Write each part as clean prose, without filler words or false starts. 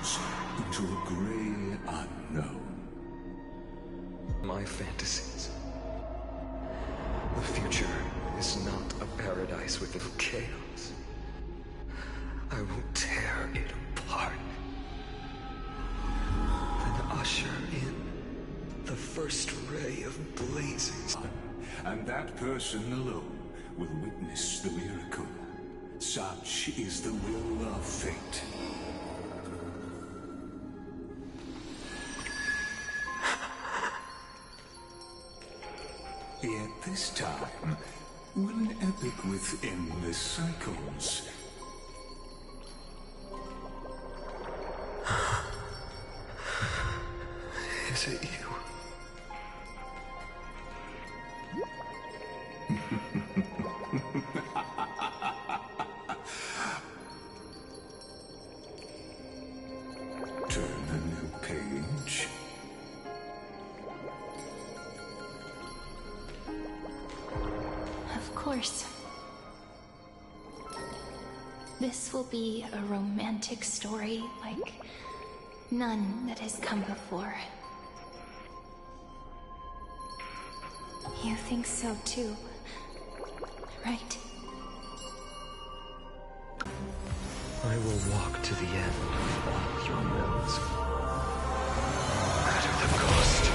souls into a gray unknown. My fantasies. The future is not a paradise with chaos. I will tear it apart. And usher in the first ray of blazing sun. And that person alone will witness the miracle. Such is the will of fate. Yet this time, will an epic with endless cycles Is it you? turn a new page? Of course. This will be a romantic story like none that has come before. You think so too, right? I will walk to the end of all your worlds. At the cost.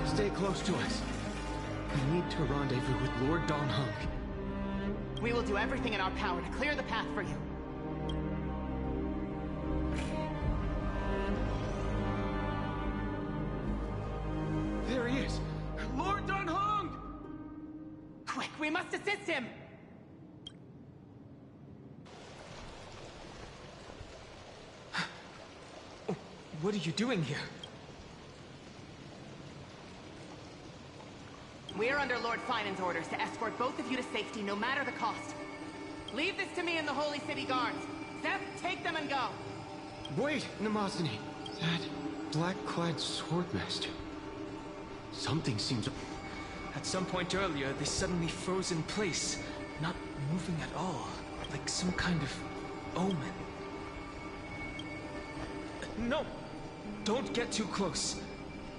Stay close to us. We need to rendezvous with Lord Don Hung. We will do everything in our power to clear the path for you. There he is! Lord Don Hung! Quick, we must assist him! What are you doing here? We are under Lord Finan's orders to escort both of you to safety, no matter the cost. Leave this to me and the Holy City Guards. Zeph, take them and go. Wait, Namazani. That black-clad swordmaster. Something seems... At some point earlier, they suddenly froze in place, not moving at all, like some kind of omen. No! Don't get too close.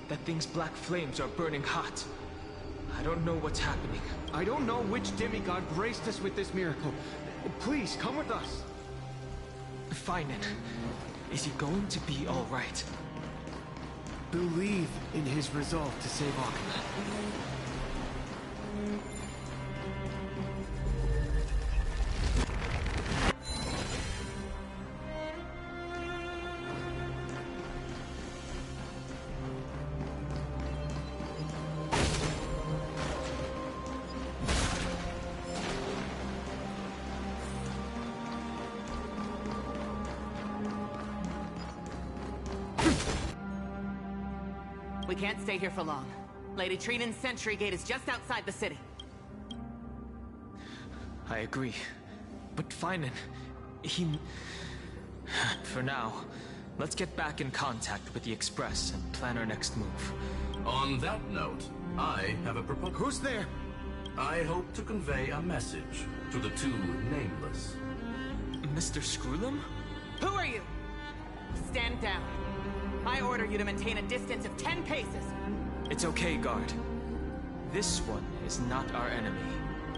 That thing's black flames are burning hot. I don't know what's happening. I don't know which demigod graced us with this miracle. Please, come with us. Finan, is he going to be all right? Believe in his resolve to save Akuma. We can't stay here for long. Lady Trinan's sentry gate is just outside the city. I agree. But Finan, he... For now, let's get back in contact with the Express and plan our next move. On that note, I have a proposal. Who's there? I hope to convey a message to the two nameless. Mr. Screwlum? Who are you? Stand down. I order you to maintain a distance of 10 paces. It's okay, guard. This one is not our enemy.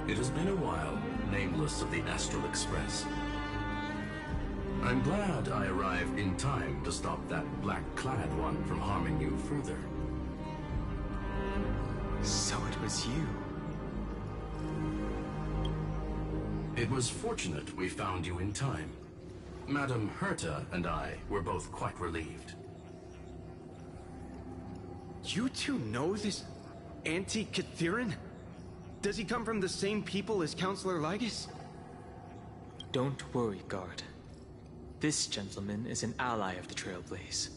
It has been a while, nameless of the Astral Express. I'm glad I arrived in time to stop that black-clad one from harming you further. So it was you. It was fortunate we found you in time. Madame Herta and I were both quite relieved. You two know this anti-Catharin? Does he come from the same people as Counselor Lygus? Don't worry, guard. This gentleman is an ally of the Trailblaze.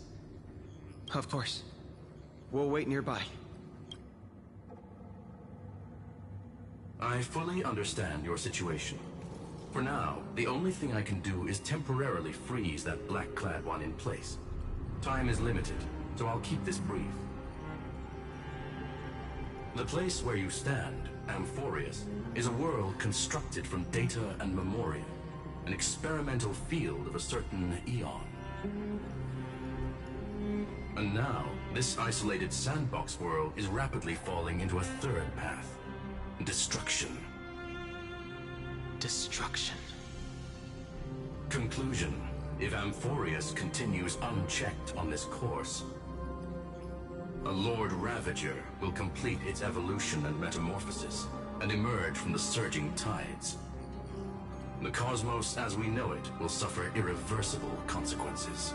Of course. We'll wait nearby. I fully understand your situation. For now, the only thing I can do is temporarily freeze that black-clad one in place. Time is limited, so I'll keep this brief. The place where you stand, Amphorius, is a world constructed from data and memoria, an experimental field of a certain eon. And now, this isolated sandbox world is rapidly falling into a third path. Destruction. Destruction. Conclusion. If Amphorius continues unchecked on this course, a Lord Ravager will complete its evolution and metamorphosis, and emerge from the surging tides. The cosmos as we know it will suffer irreversible consequences.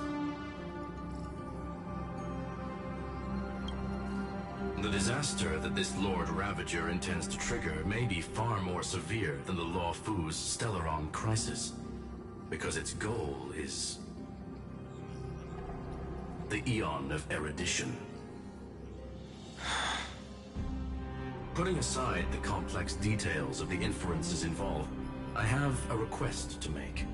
The disaster that this Lord Ravager intends to trigger may be far more severe than the Law Fu's Stellaron crisis, because its goal is the Eon of Erudition. Putting aside the complex details of the inferences involved, I have a request to make.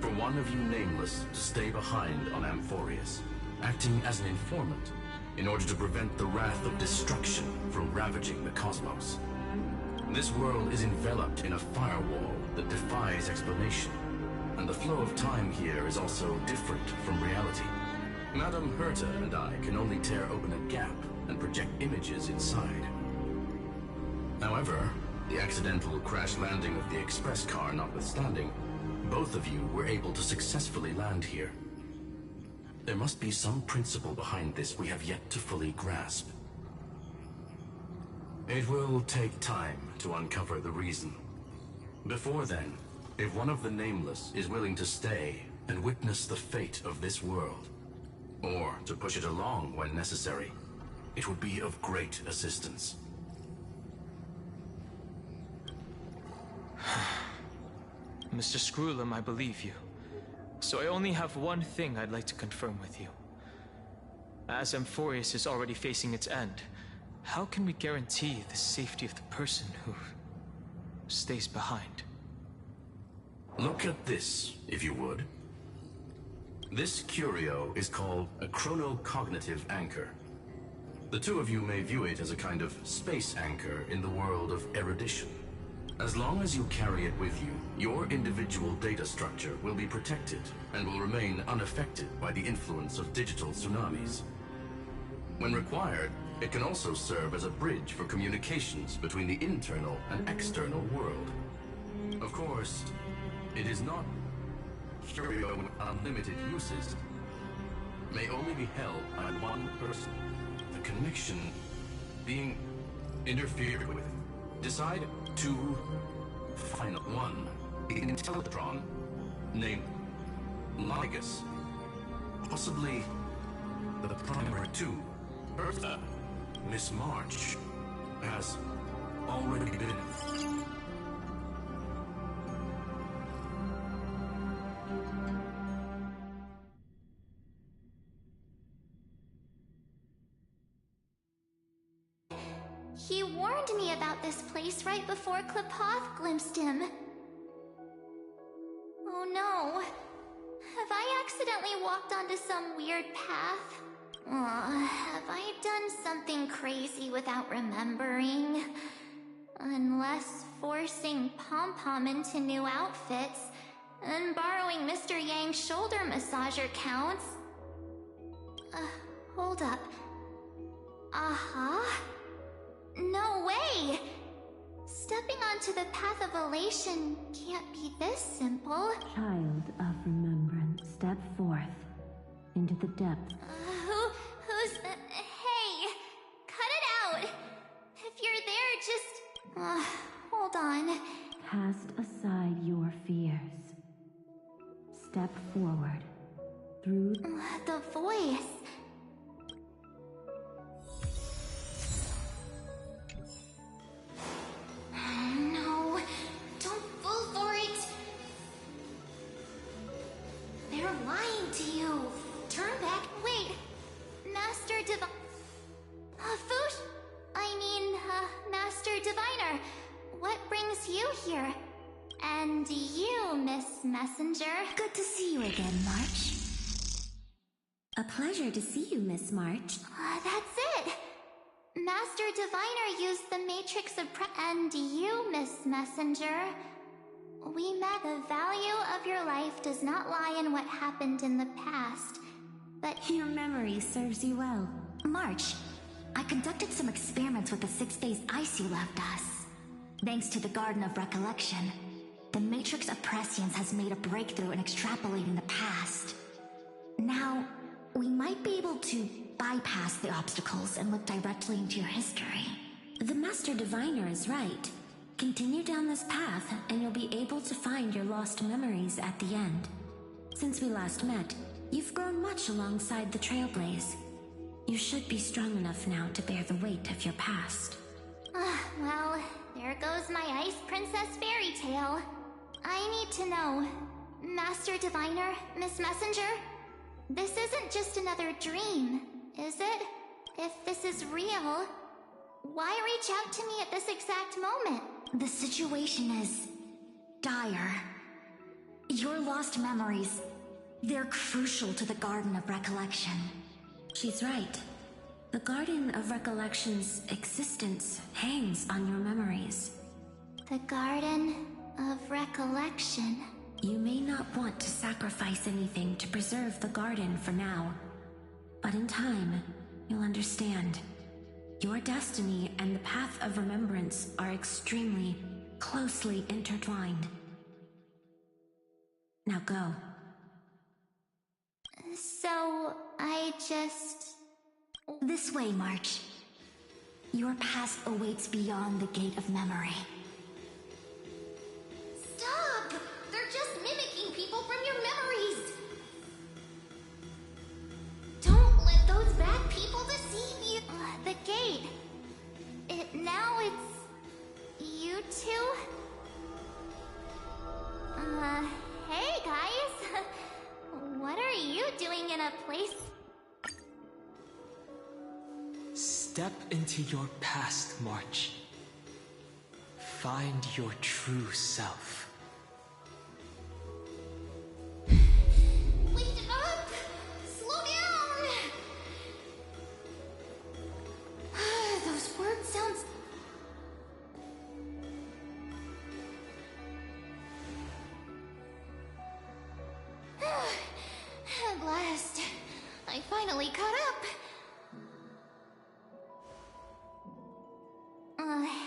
For one of you nameless to stay behind on Amphorius, acting as an informant, in order to prevent the wrath of destruction from ravaging the cosmos. This world is enveloped in a firewall that defies explanation, and the flow of time here is also different from reality. Madame Herta and I can only tear open a gap and project images inside. However, the accidental crash landing of the express car notwithstanding, both of you were able to successfully land here. There must be some principle behind this we have yet to fully grasp. It will take time to uncover the reason. Before then, if one of the Nameless is willing to stay and witness the fate of this world, or to push it along when necessary, it would be of great assistance. Mr. Screwlum, I believe you. So I only have one thing I'd like to confirm with you. As Amphorius is already facing its end, how can we guarantee the safety of the person who stays behind? Look at this, if you would. This curio is called a chronocognitive anchor. The two of you may view it as a kind of space anchor in the world of erudition. As long as you carry it with you, your individual data structure will be protected and will remain unaffected by the influence of digital tsunamis. When required, it can also serve as a bridge for communications between the internal and external world. Of course, it is not curio with unlimited uses. May only be held by one person. The connection being interfered with. Decide to final one. Intellatron named Lygus. Possibly the primary two. Eartha, Miss March, has already been. He warned me about this place right before Klapoth glimpsed him. Oh no. Have I accidentally walked onto some weird path? Have I done something crazy without remembering? Unless forcing Pom-Pom into new outfits and borrowing Mr. Yang's shoulder massager counts. Hold up. No way! Stepping onto the path of elation can't be this simple. Child of remembrance. into the depths. Hey! Cut it out! If you're there, just... hold on. Cast aside your fears. Step forward. Through... The voice... No, don't fall for it. They're lying to you. Turn back. Wait, Master Master Diviner, what brings you here? And you, Miss Messenger. Good to see you again, March. A pleasure to see you, Miss March. That's it. Master Diviner used the Matrix of and you, Miss Messenger. We met. The value of your life does not lie in what happened in the past, but your memory serves you well. March, I conducted some experiments with the 6-phase ice you left us. Thanks to the Garden of Recollection, the Matrix of Prescience has made a breakthrough in extrapolating the past. Now, we might be able to bypass the obstacles and look directly into your history. The Master Diviner is right. Continue down this path, and you'll be able to find your lost memories at the end. Since we last met, you've grown much alongside the Trailblaze. You should be strong enough now to bear the weight of your past. Well, there goes my Ice Princess fairy tale. I need to know, Master Diviner, Miss Messenger, this isn't just another dream, is it? If this is real, why reach out to me at this exact moment? The situation is dire. Your lost memories, they're crucial to the Garden of Recollection. She's right. The Garden of Recollection's existence hangs on your memories. The Garden of Recollection. You may not want to sacrifice anything to preserve the garden for now, but in time, you'll understand. Your destiny and the path of remembrance are extremely, closely intertwined. Now go. So, I just... This way, March. Your past awaits beyond the Gate of Memory. Stop! They're just mimicking people from your memories! Don't let those bad people deceive you! The gate... now it's... you two? Hey guys! What are you doing in a place... Step into your past, March. Find your true self. Wait up! Slow down! Those words sound... At last, I finally caught up.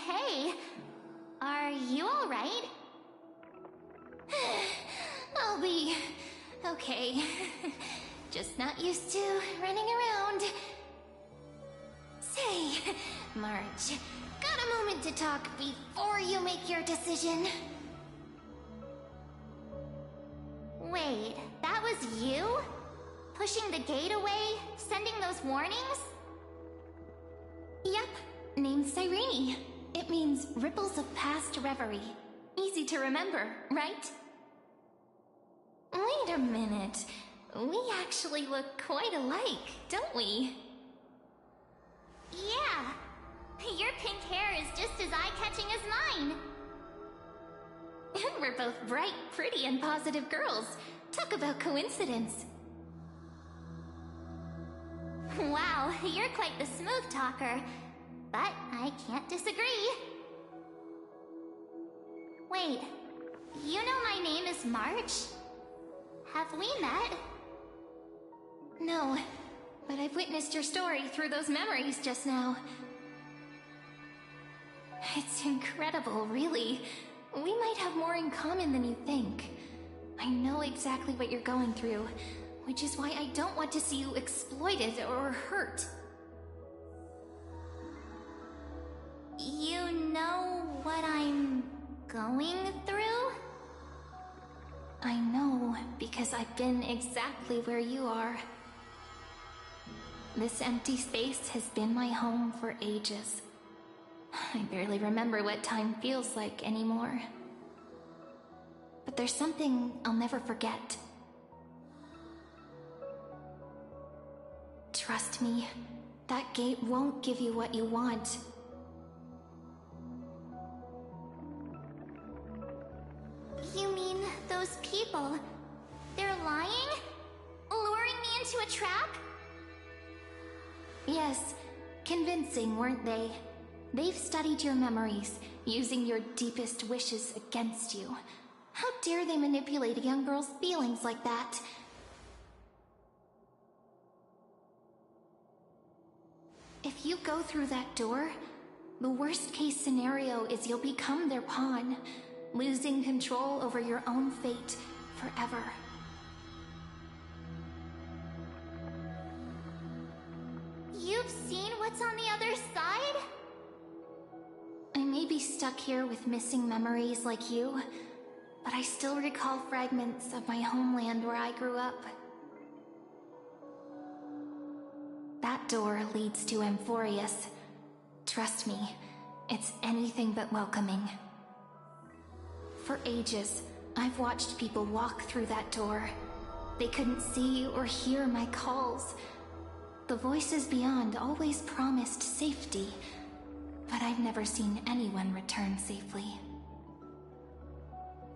Hey, are you all right? I'll be okay. Just not used to running around. Say, Marge, got a moment to talk before you make your decision? Wait, that was you? Pushing the gate away? Sending those warnings? Yep, name's Cyrene. It means ripples of past reverie. Easy to remember, right? Wait a minute. We actually look quite alike, don't we? Yeah. Your pink hair is just as eye-catching as mine. And we're both bright, pretty, and positive girls. Talk about coincidence. Wow, you're quite the smooth talker. But I can't disagree. Wait, you know my name is March? Have we met? No, but I've witnessed your story through those memories just now. It's incredible, really. We might have more in common than you think. I know exactly what you're going through. which is why I don't want to see you exploited or hurt. You know what I'm going through? I know, because I've been exactly where you are. This empty space has been my home for ages. I barely remember what time feels like anymore. But there's something I'll never forget. Trust me, that gate won't give you what you want. You mean those people? They're lying? Luring me into a trap? Yes, convincing, weren't they? They've studied your memories, using your deepest wishes against you. How dare they manipulate a young girl's feelings like that? If you go through that door, the worst-case scenario is you'll become their pawn, losing control over your own fate forever. You've seen what's on the other side? I may be stuck here with missing memories like you, but I still recall fragments of my homeland where I grew up. That door leads to Amphorius. Trust me, it's anything but welcoming. For ages, I've watched people walk through that door. They couldn't see or hear my calls. The voices beyond always promised safety, but I've never seen anyone return safely.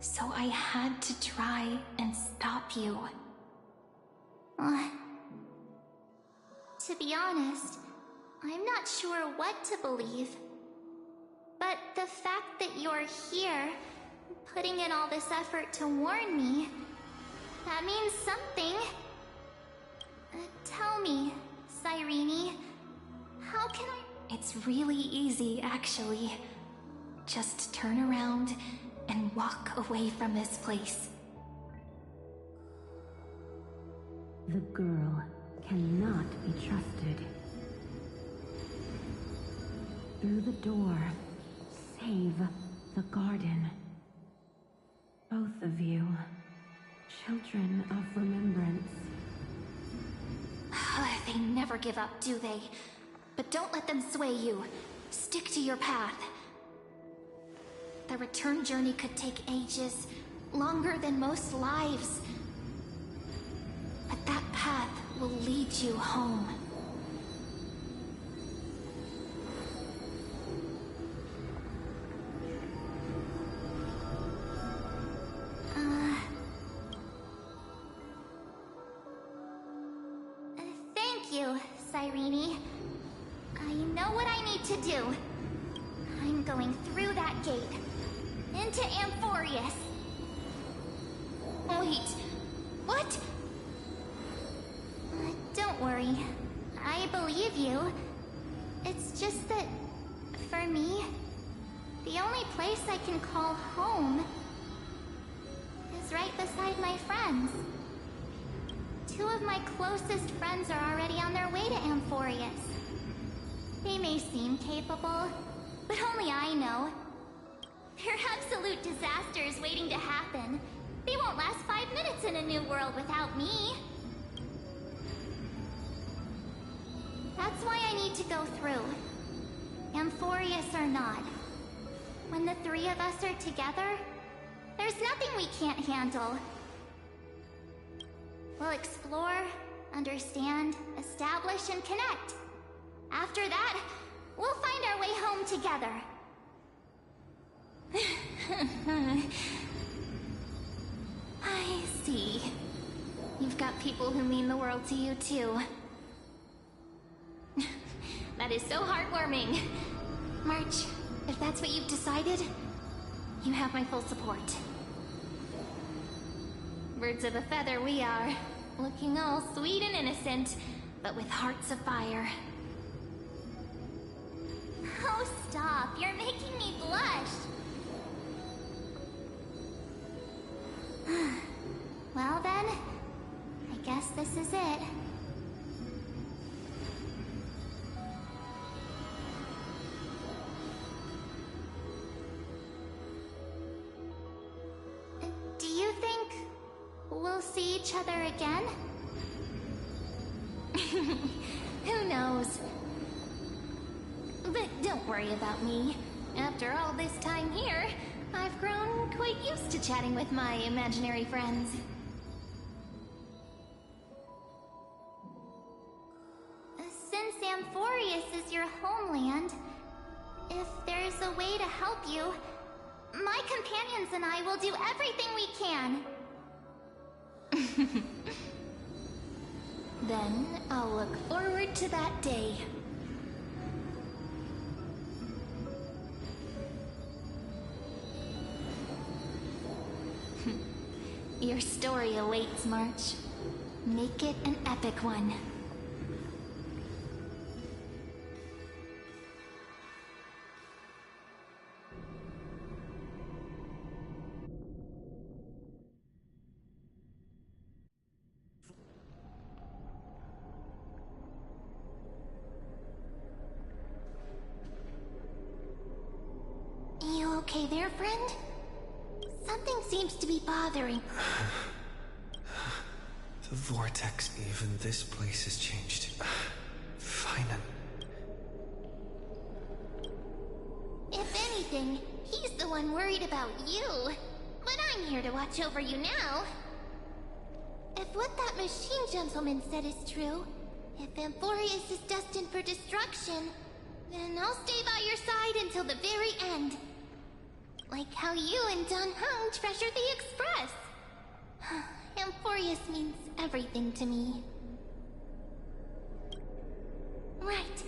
So I had to try and stop you. To be honest, I'm not sure what to believe. But the fact that you're here, putting in all this effort to warn me, that means something. Tell me, Cyrene, how can I... It's really easy, actually. Just turn around and walk away from this place. The girl cannot be trusted. Through the door, save the garden. Both of you, children of remembrance. They never give up, do they? But don't let them sway you. Stick to your path. The return journey could take ages, longer than most lives. But that path will lead you home. Thank you, Cyrene. I know what I need to do. I'm going through that gate. Into Amphorius. Wait, what? Don't worry. I believe you. It's just that, for me, the only place I can call home is right beside my friends. Two of my closest friends are already on their way to Amphorius. They may seem capable, but only I know. They're absolute disasters waiting to happen. They won't last 5 minutes in a new world without me. That's why I need to go through. Amphorius or not. When the three of us are together, there's nothing we can't handle. We'll explore, understand, establish, and connect. After that, we'll find our way home together. I see. You've got people who mean the world to you, too. That is so heartwarming. March, if that's what you've decided, you have my full support. Birds of a feather we are, looking all sweet and innocent, but with hearts of fire. Oh, stop. You're making me blush. Well then, I Guess this is it. Do you think we'll see each other again? Who knows? But don't worry about me. After all this time here, I've grown quite used to chatting with my imaginary friends. Since Amphorius is your homeland, if there's a way to help you, my companions and I will do everything we can. Then I'll look forward to that day. Your story awaits, March. Make it an epic one. You okay there, friend? Something seems to be bothering. The vortex, even this place has changed. Finan. If anything, he's the one worried about you. But I'm here to watch over you now. If what that machine gentleman said is true, if Amphorius is destined for destruction, then I'll stay by your side until the very end. Like how you and Don Hung treasured the Express. Amphorius means everything to me. Right.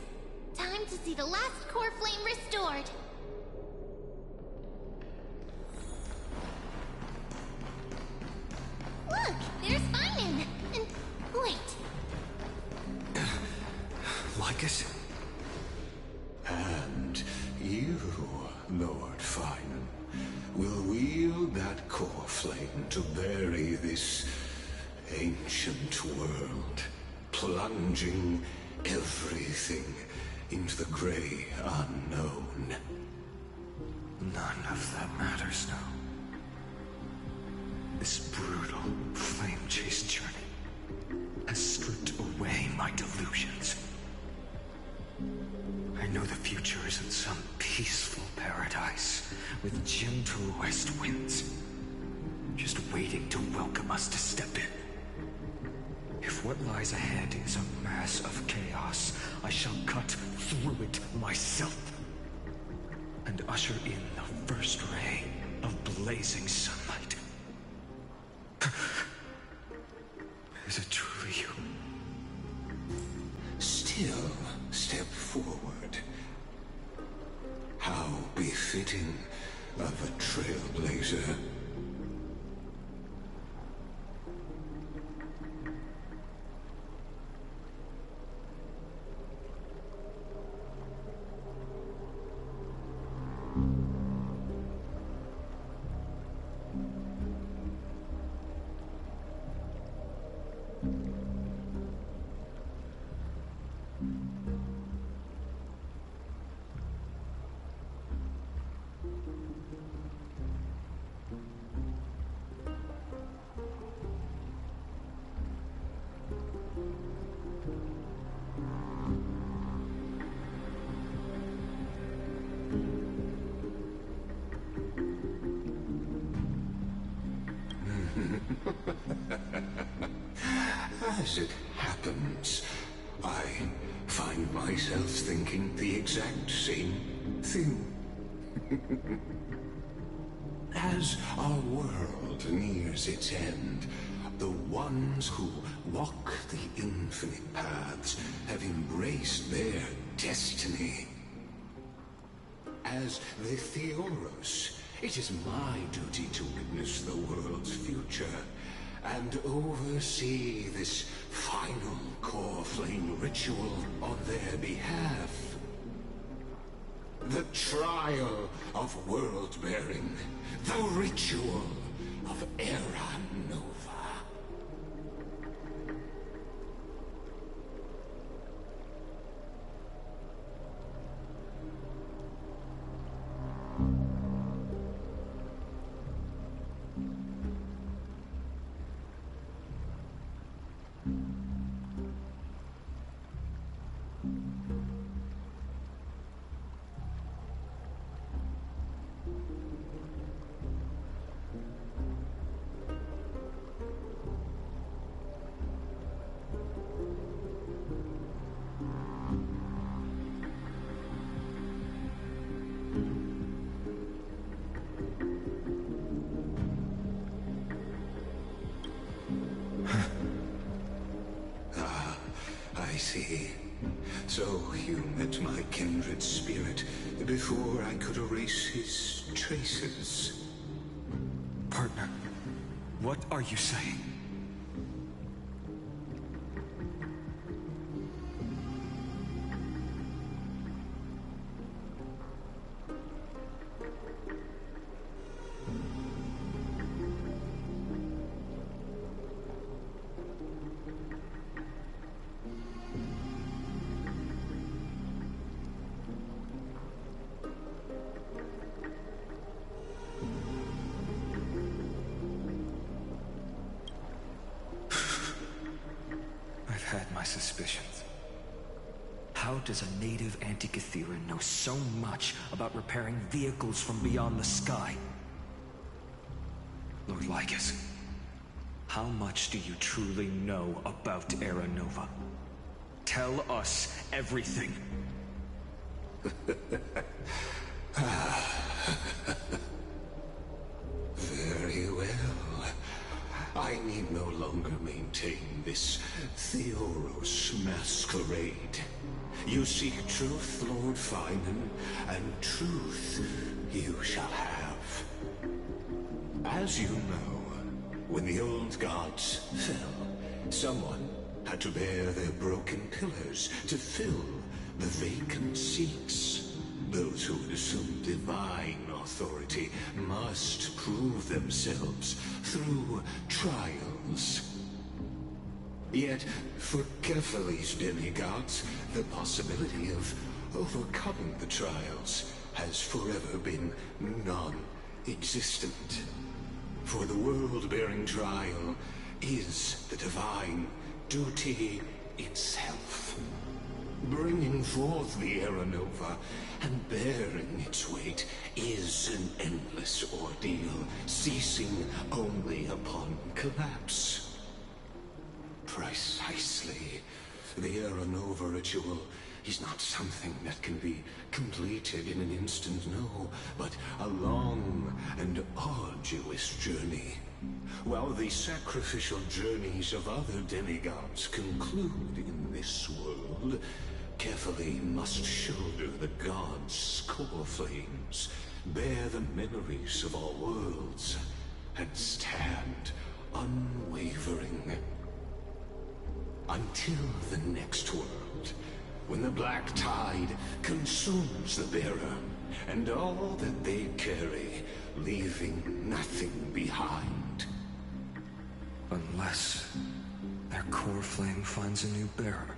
Time to see the last core flame restored. Look, there's Finan. And wait. Lycus? And you, Lord Finan, will wield that core flame to bury this ancient world, plunging everything into the gray unknown. None of that matters now. This brutal, flame-chased journey has stripped away my delusions. I know the future isn't some peaceful paradise with gentle west winds, just waiting to welcome us to step in. If what lies ahead is a mass of chaos, I shall cut through it myself and usher in the first ray of blazing sunlight. Is it truly you? Still step forward. How befitting of a trailblazer. As it happens, I find myself thinking the exact same thing. As our world nears its end, the ones who walk the infinite paths have embraced their destiny. As the Theoros, it is my duty to witness the world's future and oversee this final core flame ritual on their behalf. The trial of world-bearing, the ritual of Era Nova. humanity. So you met my kindred spirit before I could erase his traces. Partner, what are you saying? Had my suspicions. How does a native Antikytheran know so much about repairing vehicles from beyond the sky? Lord Lycus, how much do you truly know about Era Nova? Tell us everything. Very well. I need no longer maintain this Theoros masquerade. You seek truth, Lord Finan, and truth you shall have. As you know, when the old gods fell, someone had to bear their broken pillars to fill the vacant seats. Those who would assume divine authority must prove themselves through trials. Yet, for Kefali's demigods, the possibility of overcoming the trials has forever been non-existent. For the world-bearing trial is the divine duty itself. Bringing forth the Era Nova and bearing its weight is an endless ordeal, ceasing only upon collapse. Precisely. The Era Nova ritual is not something that can be completed in an instant, no, but a long and arduous journey. While the sacrificial journeys of other demigods conclude in this world, Kefali must shoulder the gods' core flames, bear the memories of all worlds, and stand unwavering. Until the next world, when the black tide consumes the bearer, and all that they carry, leaving nothing behind. Unless their core flame finds a new bearer.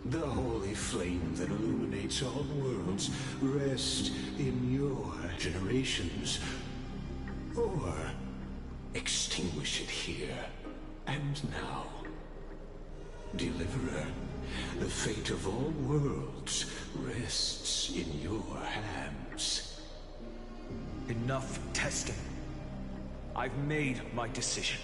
The holy flame that illuminates all worlds rest in your generations. Or extinguish it here and now. Deliverer, the fate of all worlds rests in your hands. Enough testing. I've made my decision.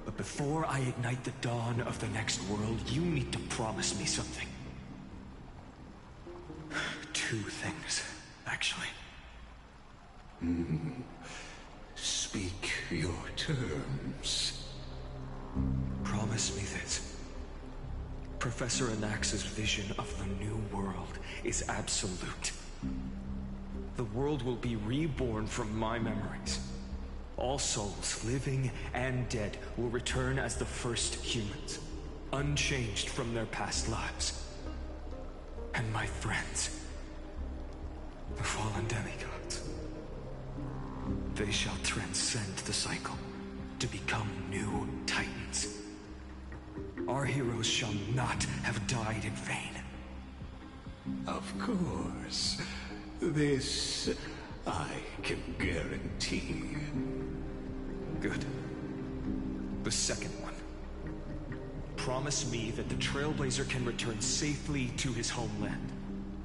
But before I ignite the dawn of the next world, you need to promise me something. 2 things, actually. Speak your terms. Promise me this. Professor Anax's vision of the new world is absolute. The world will be reborn from my memories. All souls, living and dead, will return as the first humans, unchanged from their past lives. And my friends, the fallen demigods, they shall transcend the cycle to become new titans. Our heroes shall not have died in vain. Of course. This I can guarantee. Good. The second one. Promise me that the Trailblazer can return safely to his homeland,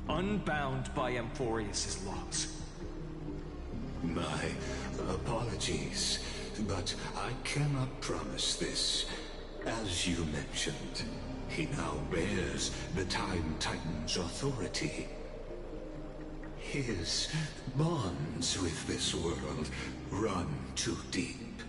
unbound by Amphorius' laws. My apologies, but I cannot promise this. As you mentioned, he now bears the Time Titan's authority. His bonds with this world run too deep.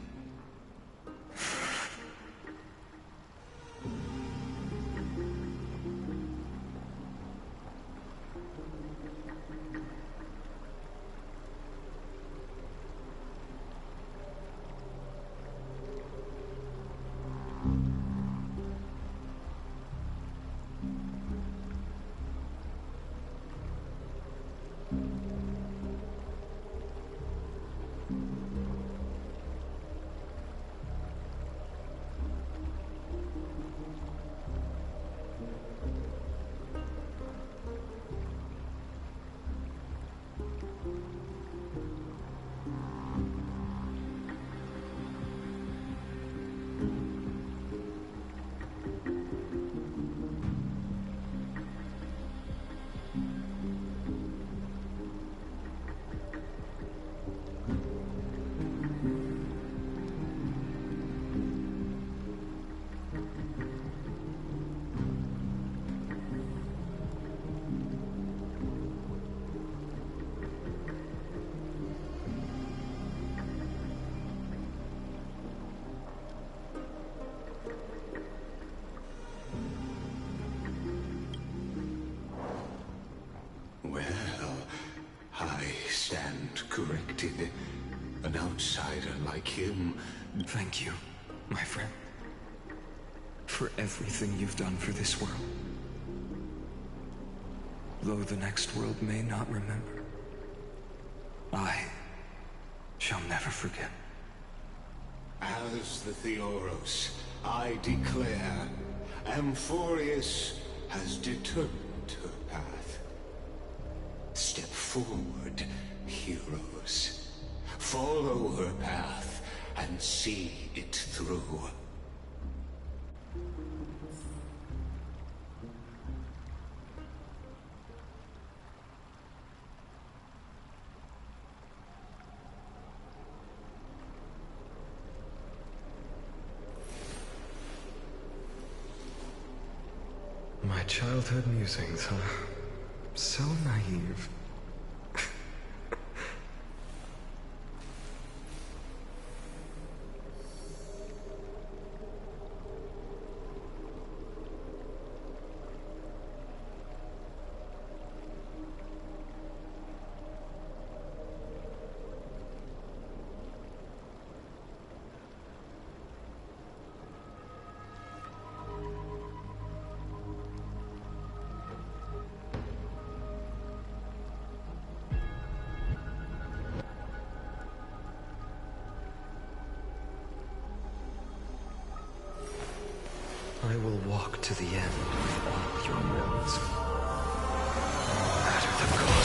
expected. An outsider like him. Thank you, my friend, for everything you've done for this world. Though the next world may not remember, I shall never forget. As the Theoros, I declare, Amphorius has determined her path. Step forward, heroes. Follow her path and see it through. My childhood musings, huh? So naive. I will walk to the end of all your roads, no matter the cost.